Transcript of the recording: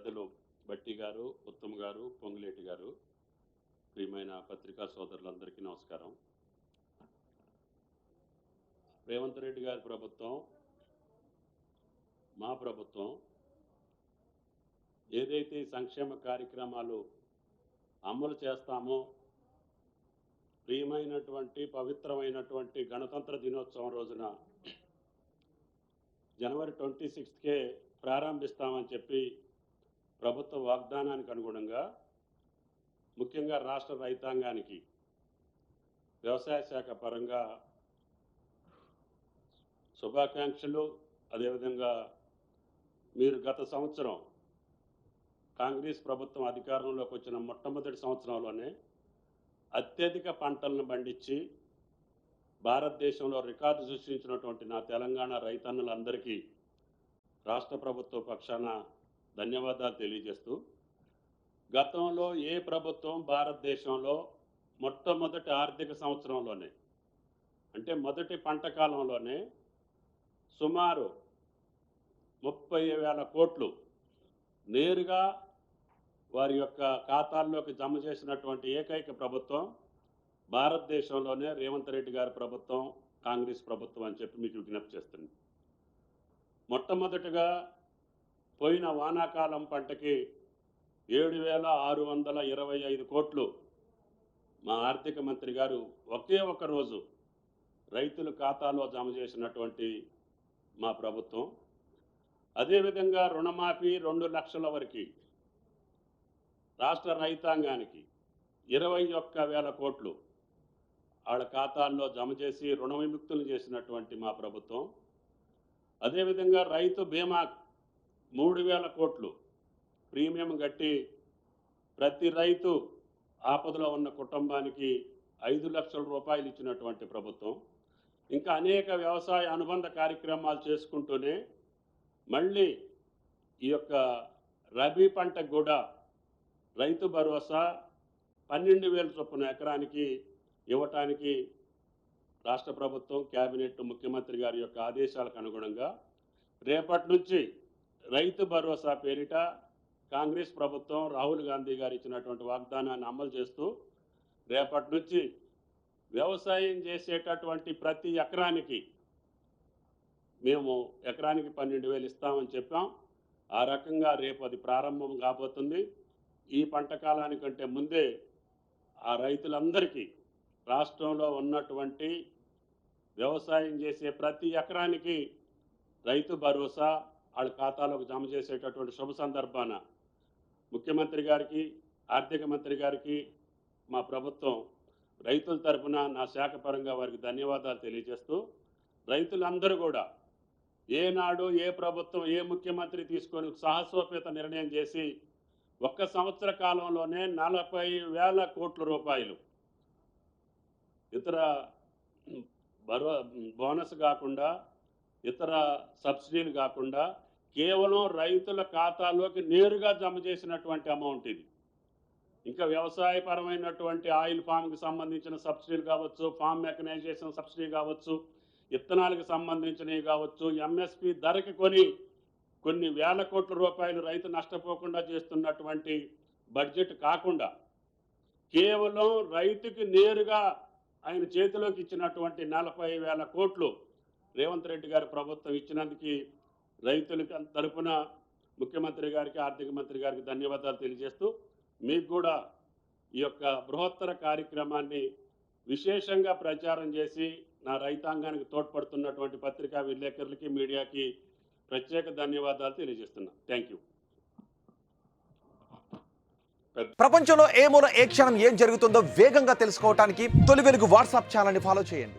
పెద్దలు బట్టి గారు, ఉత్తమ్ గారు, పొంగులేటి గారు, ప్రియమైన పత్రికా సోదరులందరికీ నమస్కారం. రేవంత్ రెడ్డి గారి ప్రభుత్వం, మా ప్రభుత్వం ఏదైతే సంక్షేమ కార్యక్రమాలు అమలు చేస్తామో, ప్రియమైనటువంటి పవిత్రమైనటువంటి గణతంత్ర దినోత్సవం రోజున జనవరి 26కే ప్రారంభిస్తామని చెప్పి ప్రభుత్వ వాగ్దానానికి అనుగుణంగా ముఖ్యంగా రాష్ట్ర రైతాంగానికి వ్యవసాయ శాఖ పరంగా శుభాకాంక్షలు. అదేవిధంగా మీరు గత సంవత్సరం కాంగ్రెస్ ప్రభుత్వం అధికారంలోకి వచ్చిన మొట్టమొదటి సంవత్సరంలోనే అత్యధిక పంటలను పండించి భారతదేశంలో రికార్డు సృష్టించినటువంటి నా తెలంగాణ రైతన్నులందరికీ రాష్ట్ర ప్రభుత్వ పక్షాన ధన్యవాదాలు తెలియజేస్తూ, గతంలో ఏ ప్రభుత్వం భారతదేశంలో మొట్టమొదటి ఆర్థిక సంవత్సరంలోనే అంటే మొదటి పంట కాలంలోనే సుమారు 30,000 కోట్లు నేరుగా వారి యొక్క ఖాతాల్లోకి జమ చేసినటువంటి ఏకైక ప్రభుత్వం భారతదేశంలోనే రేవంత్ రెడ్డి గారి ప్రభుత్వం, కాంగ్రెస్ ప్రభుత్వం అని చెప్పి మీకు విజ్ఞప్తి చేస్తుంది. మొట్టమొదటిగా పోయిన వానాకాలం పంటకి 7,625 కోట్లు మా ఆర్థిక మంత్రి గారు ఒకే ఒక రోజు రైతుల ఖాతాలో జమ చేసినటువంటి మా ప్రభుత్వం. అదేవిధంగా రుణమాఫీ 2 లక్షల వరకు రాష్ట్ర రైతాంగానికి 21,000 కోట్లు వాళ్ళ ఖాతాల్లో జమ చేసి రుణ విముక్తులు చేసినటువంటి మా ప్రభుత్వం. అదేవిధంగా రైతు బీమా 3,000 కోట్లు ప్రీమియం కట్టి ప్రతి రైతు ఆపదలో ఉన్న కుటుంబానికి 5 లక్షల రూపాయలు ఇచ్చినటువంటి ప్రభుత్వం. ఇంకా అనేక వ్యవసాయ అనుబంధ కార్యక్రమాలు చేసుకుంటూనే మళ్ళీ ఈ యొక్క రబీ పంటకు కూడా రైతు భరోసా 12,000 చొప్పున ఎకరానికి ఇవ్వటానికి రాష్ట్ర ప్రభుత్వం, కేబినెట్, ముఖ్యమంత్రి గారి యొక్క ఆదేశాలకు అనుగుణంగా రేపటి నుంచి రైతు భరోసా పేరిట కాంగ్రెస్ ప్రభుత్వం రాహుల్ గాంధీ గారు ఇచ్చినటువంటి వాగ్దానాన్ని అమలు చేస్తూ రేపటి నుంచి వ్యవసాయం చేసేటటువంటి ప్రతి ఎకరానికి మేము ఎకరానికి 12,000 ఇస్తామని చెప్పాం. ఆ రకంగా రేపు అది ప్రారంభం కాబోతుంది. ఈ పంట కాలానికంటే ముందే ఆ రైతులందరికీ రాష్ట్రంలో ఉన్నటువంటి వ్యవసాయం చేసే ప్రతి ఎకరానికి రైతు భరోసా వాళ్ళ ఖాతాలోకి జమ చేసేటటువంటి శుభ సందర్భాన ముఖ్యమంత్రి గారికి, ఆర్థిక మంత్రి గారికి మా ప్రభుత్వం రైతుల తరఫున నా శాఖ పరంగా వారికి ధన్యవాదాలు తెలియజేస్తూ, రైతులందరూ కూడా ఏనాడు ఏ ప్రభుత్వం, ఏ ముఖ్యమంత్రి తీసుకొని సాహసోపేత నిర్ణయం చేసి 1 సంవత్సర కాలంలోనే 40,000 కోట్ల రూపాయలు ఇతర బోనస్ కాకుండా, ఇతర సబ్సిడీలు కాకుండా కేవలం రైతుల ఖాతాలోకి నేరుగా జమ చేసినటువంటి అమౌంట్ ఇది. ఇంకా వ్యవసాయపరమైనటువంటి ఆయిల్ ఫామ్కి సంబంధించిన సబ్సిడీలు కావచ్చు, ఫామ్ మెకనైజేషన్ సబ్సిడీ కావచ్చు, విత్తనాలకు సంబంధించినవి కావచ్చు, ఎంఎస్పి ధరకి కొన్ని వేల కోట్ల రూపాయలు రైతు నష్టపోకుండా చేస్తున్నటువంటి బడ్జెట్ కాకుండా కేవలం రైతుకి నేరుగా ఆయన చేతిలోకి ఇచ్చినటువంటి 40,000 కోట్లు రేవంత్ రెడ్డి గారి ప్రభుత్వం ఇచ్చినందుకు రైతులకి తరపున ముఖ్యమంత్రి గారికి, ఆర్థిక మంత్రి గారికి ధన్యవాదాలు తెలియజేస్తూ, మీకు కూడా ఈ యొక్క బృహత్తర కార్యక్రమాన్ని విశేషంగా ప్రచారం చేసి నా రైతాంగానికి తోడ్పడుతున్నటువంటి పత్రికా విలేకరులకి, మీడియాకి ప్రత్యేక ధన్యవాదాలు తెలియజేస్తున్నా. Thank you. ప్రపంచంలో ఏ మూల ఏ క్షణం ఏం జరుగుతుందో వేగంగా తెలుసుకోవడానికి తొలి వెలుగు వాట్సాప్ ఛానల్ని ఫాలో చేయండి.